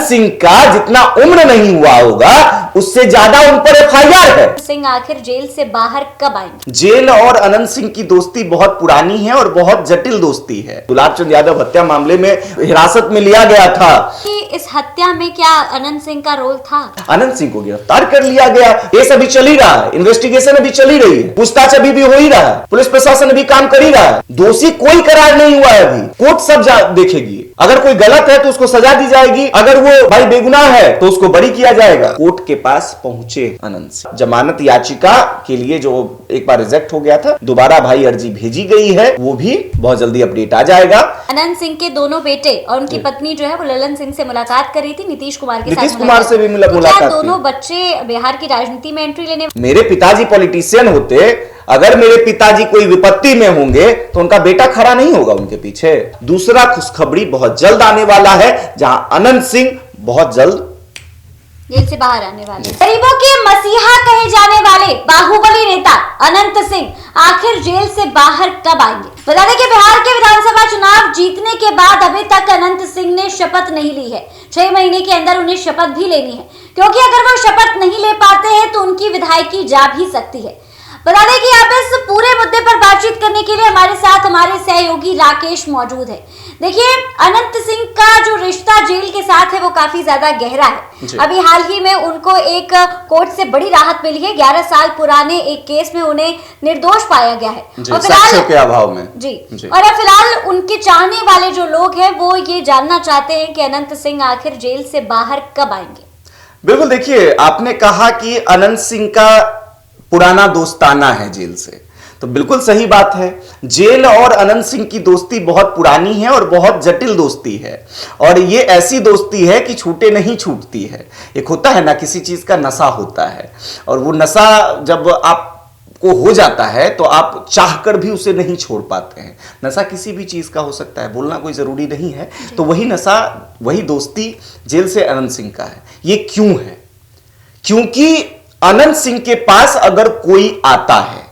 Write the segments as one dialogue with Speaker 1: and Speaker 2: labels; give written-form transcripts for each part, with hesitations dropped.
Speaker 1: सिंह का जितना उम्र नहीं हुआ होगा उससे ज्यादा उन पर एफआईआर है।
Speaker 2: सिंह आखिर जेल से बाहर कब आएंगे?
Speaker 1: जेल और अनंत सिंह की दोस्ती बहुत पुरानी है और बहुत जटिल दोस्ती है। दुलार चंद यादव हत्या मामले में हिरासत में लिया गया था
Speaker 2: कि इस हत्या में क्या अनंत सिंह का रोल था?
Speaker 1: अनंत सिंह को गिरफ्तार कर लिया गया। केस अभी चल ही रहा है, इन्वेस्टिगेशन अभी चल ही रही है, पूछताछ अभी भी हो ही रहा है, पुलिस प्रशासन अभी काम कर ही रहा है। दोषी कोई करार नहीं हुआ है अभी, कोर्ट सब देखेगी। अगर कोई गलत है तो उसको सजा दी जाएगी, अगर वो भाई बेगुनाह है तो उसको बरी किया जाएगा। कोर्ट के पास पहुंचे अनंत सिंह, जमानत याचिका के लिए जो एक बार रिजेक्ट हो गया था, दोबारा भाई अर्जी भेजी गई है, वो भी बहुत जल्दी अपडेट आ जाएगा।
Speaker 2: अनंत सिंह के दोनों बेटे और उनकी पत्नी जो है वो ललन सिंह से मुलाकात कर रही थी, नीतीश कुमार के साथ।
Speaker 1: नीतीश कुमार से भी
Speaker 2: तो
Speaker 1: मुलाकात
Speaker 2: क्या दोनों बच्चे बिहार की राजनीति में एंट्री लेने?
Speaker 1: मेरे पिताजी पॉलिटिशियन होते, अगर मेरे पिताजी कोई विपत्ति में होंगे तो उनका बेटा खड़ा नहीं होगा उनके पीछे। दूसरा खुशखबरी बहुत जल्द आने वाला है, जहां अनंत सिंह बहुत जल्द
Speaker 2: जेल से बाहर आने वाले। गरीबों के मसीहा कहे जाने वाले बाहुबली नेता अनंत सिंह आखिर जेल से बाहर कब आएंगे? बता दें कि बिहार के विधानसभा चुनाव जीतने के बाद अभी तक अनंत सिंह ने शपथ नहीं ली है। 6 महीने के अंदर उन्हें शपथ भी लेनी है, क्योंकि अगर वो शपथ नहीं ले पाते हैं तो उनकी विधायकी जा भी सकती है। बता दें कि आप इस पूरे मुद्दे पर बातचीत करने के लिए हमारे साथ हमारे सहयोगी राकेश मौजूद है। देखिए, अनंत सिंह का जो रिश्ता जेल के साथ है वो काफी ज्यादा गहरा है। अभी हाल ही में उनको एक कोर्ट से बड़ी राहत मिली है। 11 साल पुराने एक केस में उन्हें निर्दोष पाया गया है
Speaker 1: और फिलहाल के अभाव में
Speaker 2: जी। और अब फिलहाल उनके चाहने वाले जो लोग हैं वो ये जानना चाहते हैं कि अनंत सिंह आखिर जेल से बाहर कब आएंगे।
Speaker 1: बिल्कुल, देखिए, आपने कहा कि अनंत सिंह का पुराना दोस्ताना है जेल से, तो बिल्कुल सही बात है। जेल और अनंत सिंह की दोस्ती बहुत पुरानी है और बहुत जटिल दोस्ती है, और ये ऐसी दोस्ती है कि छूटे नहीं छूटती है। एक होता है ना, किसी चीज का नशा होता है, और वो नशा जब आपको हो जाता है तो आप चाहकर भी उसे नहीं छोड़ पाते हैं। नशा किसी भी चीज का हो सकता है, बोलना कोई जरूरी नहीं है। तो वही नशा, वही दोस्ती जेल से अनंत सिंह का है। ये क्यों है? क्योंकि अनंत सिंह के पास अगर कोई आता है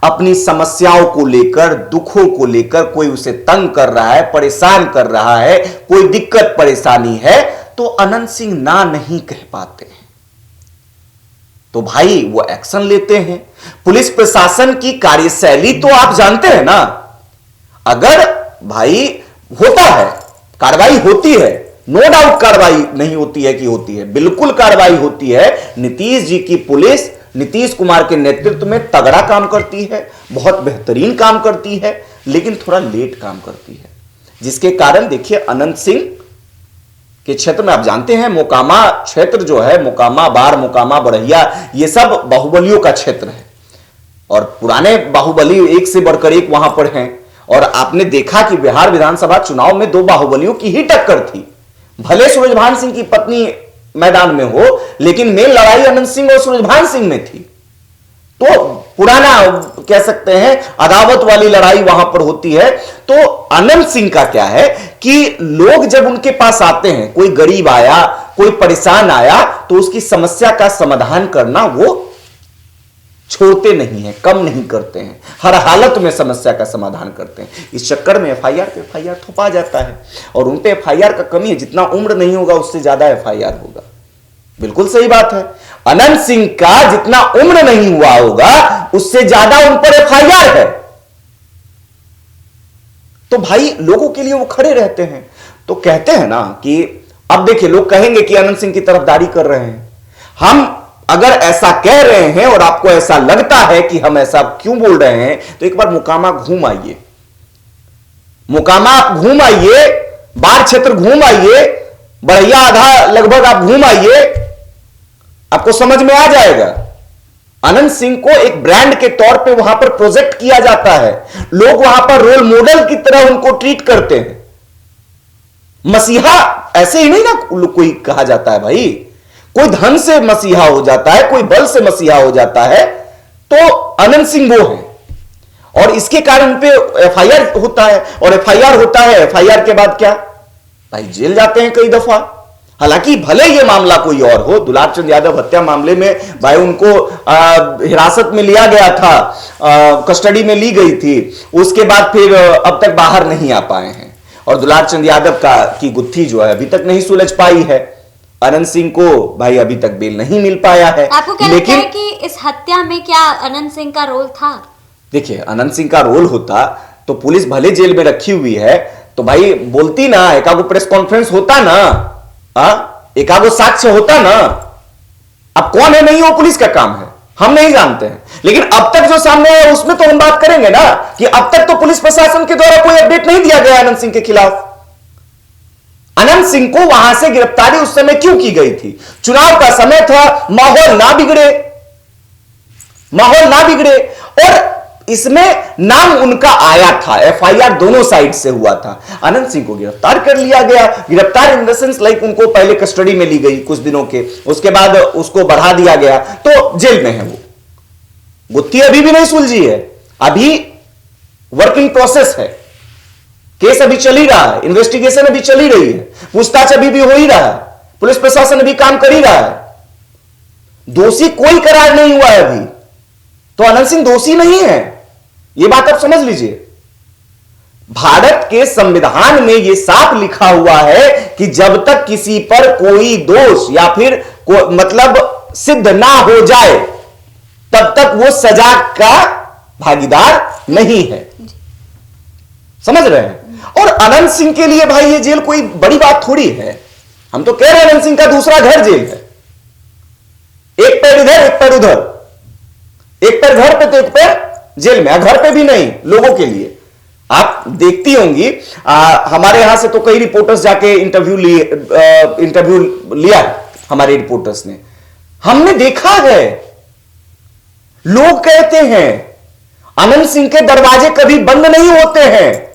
Speaker 1: अपनी समस्याओं को लेकर, दुखों को लेकर, कोई उसे तंग कर रहा है, परेशान कर रहा है, कोई दिक्कत परेशानी है, तो अनंत सिंह ना नहीं कह पाते हैं। तो भाई वो एक्शन लेते हैं। पुलिस प्रशासन की कार्यशैली तो आप जानते हैं ना। अगर भाई होता है, कार्रवाई होती है, नो डाउट कार्रवाई नहीं होती है कि होती है, बिल्कुल कार्रवाई होती है। नीतीश जी की पुलिस नीतीश कुमार के नेतृत्व में तगड़ा काम करती है, बहुत बेहतरीन काम करती है, लेकिन थोड़ा लेट काम करती है, जिसके कारण देखिए अनंत सिंह के क्षेत्र में आप जानते हैं, मोकामा क्षेत्र जो है, मोकामा, बार, मोकामा, बड़हिया, ये सब बाहुबलियों का क्षेत्र है, और पुराने बाहुबली एक से बढ़कर एक वहां पर हैं। और आपने देखा कि बिहार विधानसभा चुनाव में 2 बाहुबलियों की ही टक्कर थी। भले सूरजभान सिंह की पत्नी मैदान में हो, लेकिन मेन लड़ाई अनंत सिंह और सूरजभान सिंह में थी। तो पुराना कह सकते हैं अदावत वाली लड़ाई वहां पर होती है। तो अनंत सिंह का क्या है कि लोग जब उनके पास आते हैं, कोई गरीब आया, कोई परेशान आया, तो उसकी समस्या का समाधान करना वो छोड़ते नहीं है, कम नहीं करते हैं, हर हालत में समस्या का समाधान करते हैं। इस चक्कर में एफआईआर पे एफआईआर थोपा जाता है, और उन पे एफआईआर का कमी है, जितना उम्र नहीं होगा उससे ज्यादा एफआईआर होगा। बिल्कुल सही बात है। अनंत सिंह का जितना उम्र नहीं हुआ होगा उससे ज्यादा उन पर एफआईआर है। तो भाई लोगों के लिए वो खड़े रहते हैं। तो कहते हैं ना कि अब देखिए, लोग कहेंगे कि अनंत सिंह की तरफदारी कर रहे हैं। हम अगर ऐसा कह रहे हैं और आपको ऐसा लगता है कि हम ऐसा क्यों बोल रहे हैं, तो एक बार मोकामा घूम आइए, मोकामा आप घूम आइए, बार क्षेत्र घूम आइए, बढ़िया आधा लगभग आप घूम आइए, आपको समझ में आ जाएगा। अनंत सिंह को एक ब्रांड के तौर पे वहां पर प्रोजेक्ट किया जाता है। लोग वहां पर रोल मॉडल की तरह उनको ट्रीट करते हैं। मसीहा ऐसे ही नहीं ना कोई कहा जाता है भाई। कोई धन से मसीहा हो जाता है, कोई बल से मसीहा हो जाता है, तो अनंत सिंह वो है। और इसके कारण पे एफआईआर होता है, और एफआईआर होता है, एफआईआर के बाद क्या भाई जेल जाते हैं कई दफा। हालांकि भले ये मामला कोई और हो, दुलार चंद यादव हत्या मामले में भाई उनको हिरासत में लिया गया था, कस्टडी में ली गई थी, उसके बाद फिर अब तक बाहर नहीं आ पाए हैं, और दुलार चंद यादव की गुत्थी जो है अभी तक नहीं सुलझ पाई है। अनंत सिंह को भाई अभी तक बेल नहीं मिल पाया है।
Speaker 2: आपको क्या लगता है कि इस हत्या में क्या अनंत सिंह का रोल था? देखिए,
Speaker 1: अनंत सिंह का रोल होता तो पुलिस भले जेल में रखी हुई है तो भाई बोलती ना, एकागो प्रेस कॉन्फ्रेंस होता ना, एकागो साक्ष्य होता ना। अब कौन है नहीं, वो पुलिस का काम है, हम नहीं जानते हैं। लेकिन अब तक जो सामने है उसमें तो हम बात करेंगे ना कि अब तक तो पुलिस प्रशासन के द्वारा कोई अपडेट नहीं दिया गया अनंत सिंह के खिलाफ। अनंत सिंह को वहां से गिरफ्तारी उस समय क्यों की गई थी? चुनाव का समय था, माहौल ना बिगड़े और इसमें नाम उनका आया था, एफआईआर दोनों साइड से हुआ था। अनंत सिंह को गिरफ्तार कर लिया गया। गिरफ्तार इन द सेंस लाइक उनको पहले कस्टडी में ली गई कुछ दिनों के, उसके बाद उसको बढ़ा दिया गया, तो जेल में है वो। गुत्थी अभी भी नहीं सुलझी है, अभी वर्क इन प्रोसेस है, केस अभी चल ही रहा है, इन्वेस्टिगेशन अभी चल ही रही है, पूछताछ अभी भी हो ही रहा है, पुलिस प्रशासन अभी काम कर ही रहा है। दोषी कोई करार नहीं हुआ है अभी, तो अनंत सिंह दोषी नहीं है, यह बात आप समझ लीजिए। भारत के संविधान में यह साफ लिखा हुआ है कि जब तक किसी पर कोई दोष या फिर मतलब सिद्ध ना हो जाए तब तक वो सजा का भागीदार नहीं है। समझ रहे हैं? और अनंत सिंह के लिए भाई ये जेल कोई बड़ी बात थोड़ी है। हम तो कह रहे हैं अनंत सिंह का दूसरा घर जेल है, एक पैर इधर एक पैर उधर, एक पैर घर पे तो एक पैर जेल में। घर पे भी नहीं, लोगों के लिए। आप देखती होंगी हमारे यहां से तो कई रिपोर्टर्स जाके इंटरव्यू लिया है हमारे रिपोर्टर्स ने, हमने देखा है। लोग कहते हैं अनंत सिंह के दरवाजे कभी बंद नहीं होते हैं,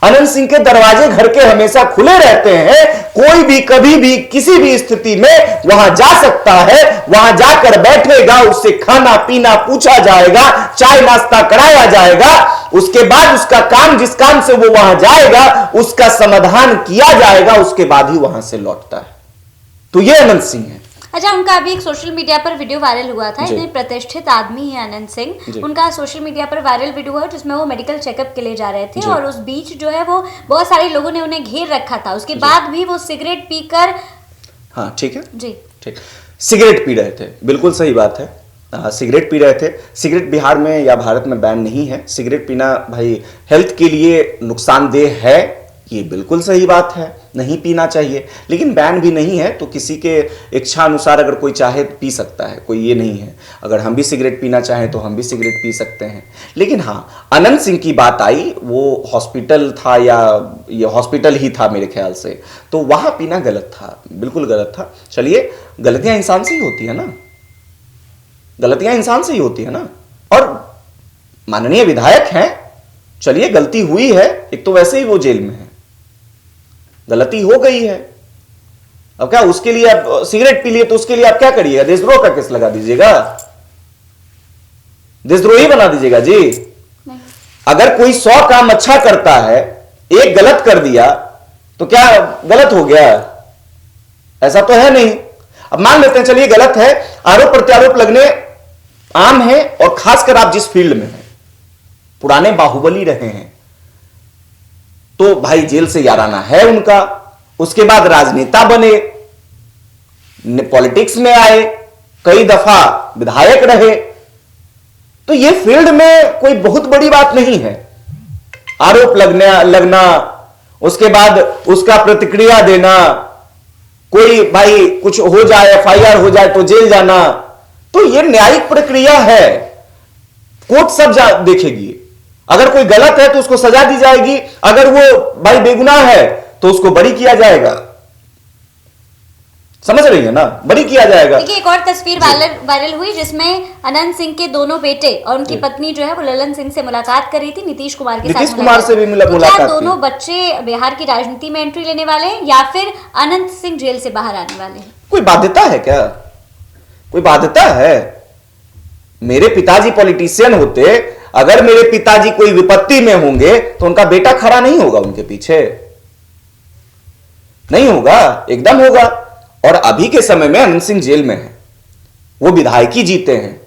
Speaker 1: अनंत सिंह के दरवाजे घर के हमेशा खुले रहते हैं। कोई भी कभी भी किसी भी स्थिति में वहां जा सकता है, वहां जाकर बैठेगा, उससे खाना पीना पूछा जाएगा, चाय नाश्ता कराया जाएगा, उसके बाद उसका काम, जिस काम से वो वहां जाएगा उसका समाधान किया जाएगा, उसके बाद ही वहां से लौटता है। तो ये अनंत सिंह है।
Speaker 2: अच्छा, उनका अभी एक सोशल मीडिया पर वीडियो वायरल हुआ था। इतने प्रतिष्ठित आदमी है अनंत सिंह, उनका सोशल मीडिया पर वायरल वीडियो है जिसमें वो मेडिकल चेकअप के लिए जा रहे थे और उस बीच जो है वो बहुत सारे लोगों ने उन्हें घेर रखा था। उसके बाद भी वो सिगरेट पीकर,
Speaker 1: हाँ ठीक है
Speaker 2: जी
Speaker 1: ठीक, सिगरेट पी रहे थे, बिल्कुल सही बात है। सिगरेट पी रहे थे। सिगरेट बिहार में या भारत में बैन नहीं है। सिगरेट पीना भाई हेल्थ के लिए नुकसानदेह है, ये बिल्कुल सही बात है, नहीं पीना चाहिए। लेकिन बैन भी नहीं है, तो किसी के इच्छा अनुसार अगर कोई चाहे तो पी सकता है, कोई ये नहीं है। अगर हम भी सिगरेट पीना चाहें तो हम भी सिगरेट पी सकते हैं। लेकिन हाँ, अनंत सिंह की बात आई, वो हॉस्पिटल था या ये हॉस्पिटल ही था मेरे ख्याल से, तो वहां पीना गलत था, बिल्कुल गलत था। चलिए, गलतियां इंसान से ही होती है ना, गलतियां इंसान से ही होती है ना। और माननीय विधायक हैं, चलिए गलती हुई है, एक तो वैसे ही वो जेल में है, गलती हो गई है। अब क्या उसके लिए आप सिगरेट पी लिए तो उसके लिए आप क्या करिएगा? देशद्रोह का केस लगा दीजिएगा, देशद्रोही बना दीजिएगा जी।
Speaker 2: नहीं।
Speaker 1: अगर कोई 100 काम अच्छा करता है, एक गलत कर दिया तो क्या गलत हो गया? ऐसा तो है नहीं। अब मान लेते हैं चलिए गलत है, आरोप प्रत्यारोप लगने आम है, और खासकर आप जिस फील्ड में हैं, पुराने बाहुबली रहे हैं, तो भाई जेल से याराना है उनका। उसके बाद राजनेता बने, पॉलिटिक्स में आए, कई दफा विधायक रहे, तो ये फील्ड में कोई बहुत बड़ी बात नहीं है। आरोप लगना, उसके बाद उसका प्रतिक्रिया देना, कोई भाई कुछ हो जाए, एफआईआर हो जाए तो जेल जाना, तो ये न्यायिक प्रक्रिया है, कोर्ट सब देखेगी। अगर कोई गलत है तो उसको सजा दी जाएगी, अगर वो भाई बेगुनाह है तो उसको बरी किया जाएगा। समझ रही है ना, बरी किया जाएगा।
Speaker 2: देखिए, एक और तस्वीर वायरल हुई जिसमें अनंत सिंह के दोनों बेटे और उनकी पत्नी जो है वो ललन सिंह से मुलाकात कर रही थी, नीतीश कुमार के साथ।
Speaker 1: नीतीश कुमार से भी मुलाकात
Speaker 2: क्या दोनों बच्चे बिहार की राजनीति में एंट्री लेने वाले हैं या फिर अनंत सिंह जेल से बाहर आने वाले हैं?
Speaker 1: कोई बाध्यता है क्या? कोई बाध्यता है? मेरे पिताजी पॉलिटिशियन होते, अगर मेरे पिताजी कोई विपत्ति में होंगे तो उनका बेटा खड़ा नहीं होगा उनके पीछे? नहीं होगा, एकदम होगा। और अभी के समय में अनंत सिंह जेल में है, वो विधायकी जीते हैं,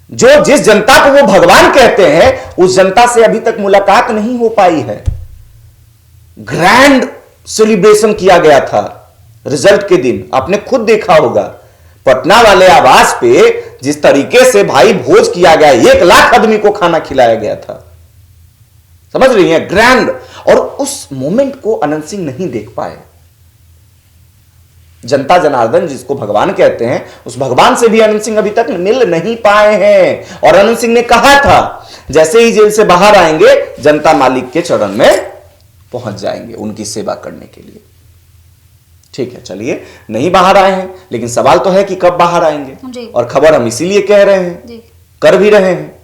Speaker 1: जो जिस जनता को वो भगवान कहते हैं उस जनता से अभी तक मुलाकात नहीं हो पाई है। ग्रैंड सेलिब्रेशन किया गया था रिजल्ट के दिन आपने खुद देखा होगा पटना वाले आवास पे जिस तरीके से भाई भोज किया गया, 1 लाख आदमी को खाना खिलाया गया था, समझ रही हैं, ग्रैंड। और उस मोमेंट को अनंत सिंह नहीं देख पाए। जनता जनार्दन जिसको भगवान कहते हैं, उस भगवान से भी अनंत सिंह अभी तक मिल नहीं पाए हैं। और अनंत सिंह ने कहा था जैसे ही जेल से बाहर आएंगे जनता मालिक के चरण में पहुंच जाएंगे उनकी सेवा करने के लिए। ठीक है, चलिए नहीं बाहर आए हैं, लेकिन सवाल तो है कि कब बाहर आएंगे, और खबर हम इसीलिए कह रहे हैं, कर भी रहे हैं।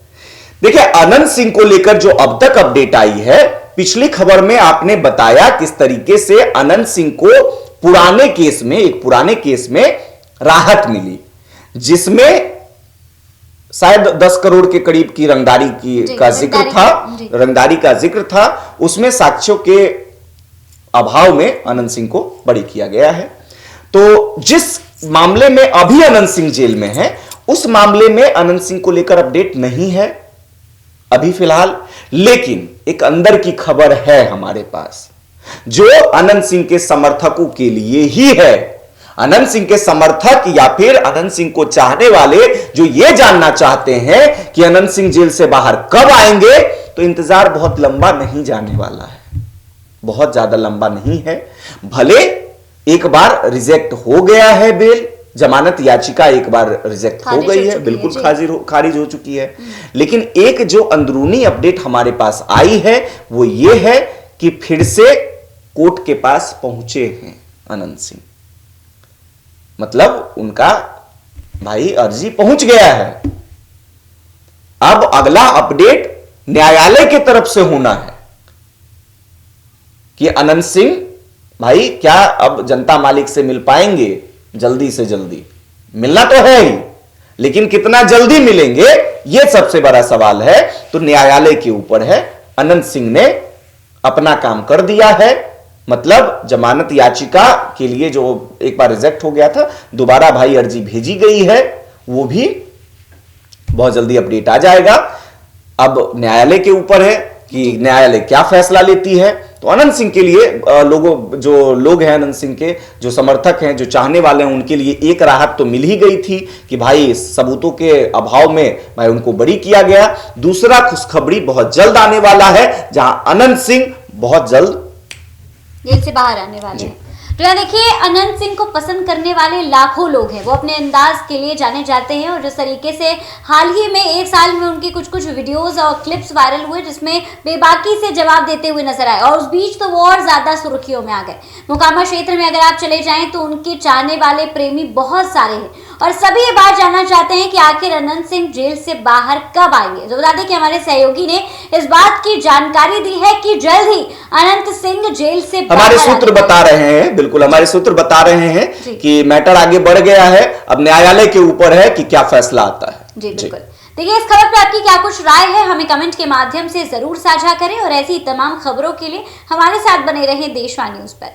Speaker 1: देखिए अनंत सिंह को लेकर जो अब तक अपडेट आई है, पिछली खबर में आपने बताया किस तरीके से अनंत सिंह को एक पुराने केस में राहत मिली, जिसमें शायद 10 करोड़ के करीब की रंगदारी का जिक्र था। उसमें साक्ष्यों के अभाव में अनंत सिंह को बरी किया गया है। तो जिस मामले में अभी अनंत सिंह जेल में है, उस मामले में अनंत सिंह को लेकर अपडेट नहीं है अभी फिलहाल। लेकिन एक अंदर की खबर है हमारे पास, जो अनंत सिंह के समर्थकों के लिए ही है। अनंत सिंह के समर्थक या फिर अनंत सिंह को चाहने वाले जो ये जानना चाहते हैं कि अनंत सिंह जेल से बाहर कब आएंगे, तो इंतजार बहुत लंबा नहीं जाने वाला है, बहुत ज्यादा लंबा नहीं है। भले एक बार रिजेक्ट हो गया है बेल, जमानत याचिका एक बार रिजेक्ट हो गई है, बिल्कुल खारिज हो चुकी है, लेकिन एक जो अंदरूनी अपडेट हमारे पास आई है वो ये है कि फिर से कोर्ट के पास पहुंचे हैं अनंत सिंह। मतलब उनका भाई अर्जी पहुंच गया है। अब अगला अपडेट न्यायालय की तरफ से होना है कि अनंत सिंह भाई क्या अब जनता मालिक से मिल पाएंगे जल्दी से जल्दी। मिलना तो है ही, लेकिन कितना जल्दी मिलेंगे यह सबसे बड़ा सवाल है। तो न्यायालय के ऊपर है। अनंत सिंह ने अपना काम कर दिया है, मतलब जमानत याचिका के लिए जो एक बार रिजेक्ट हो गया था, दोबारा भाई अर्जी भेजी गई है, वो भी बहुत जल्दी अपडेट आ जाएगा। अब न्यायालय के ऊपर है कि न्यायालय क्या फैसला लेती है। तो अनंत सिंह के लिए जो लोग हैं, अनंत सिंह के जो समर्थक हैं, जो चाहने वाले हैं, उनके लिए एक राहत तो मिल ही गई थी कि भाई सबूतों के अभाव में भाई उनको बरी किया गया। दूसरा खुशखबरी बहुत जल्द आने वाला है, जहां अनंत सिंह बहुत जल्द
Speaker 2: जेल से बाहर आने वाले हैं। तो यार देखिए, अनंत सिंह को पसंद करने वाले लाखों लोग हैं, वो अपने अंदाज के लिए जाने जाते हैं। और जिस तरीके से हाल ही में 1 साल में उनकी कुछ वीडियोस और क्लिप्स वायरल हुए, जिसमें बेबाकी से जवाब देते हुए नजर आए, और उस बीच तो वो और ज्यादा सुर्खियों में आ गए। मोकामा क्षेत्र में अगर आप चले जाएं तो उनके चाहने वाले प्रेमी बहुत सारे हैं, और सभी ये बात जानना चाहते हैं कि आखिर अनंत सिंह जेल से बाहर कब आएंगे। तो बता दें कि हमारे सहयोगी ने इस बात की जानकारी दी है कि जल्द ही अनंत सिंह जेल से बाहर
Speaker 1: हमारे सूत्र बता रहे हैं, बिल्कुल हमारे सूत्र बता रहे हैं कि मैटर आगे बढ़ गया है। अब न्यायालय के ऊपर है कि क्या फैसला आता है।
Speaker 2: जी बिल्कुल। देखिए, इस खबर पर आपकी क्या कुछ राय है, हमें कमेंट के माध्यम से जरूर साझा करें, और ऐसी तमाम खबरों के लिए हमारे साथ बने रहें देशवाणी न्यूज पर।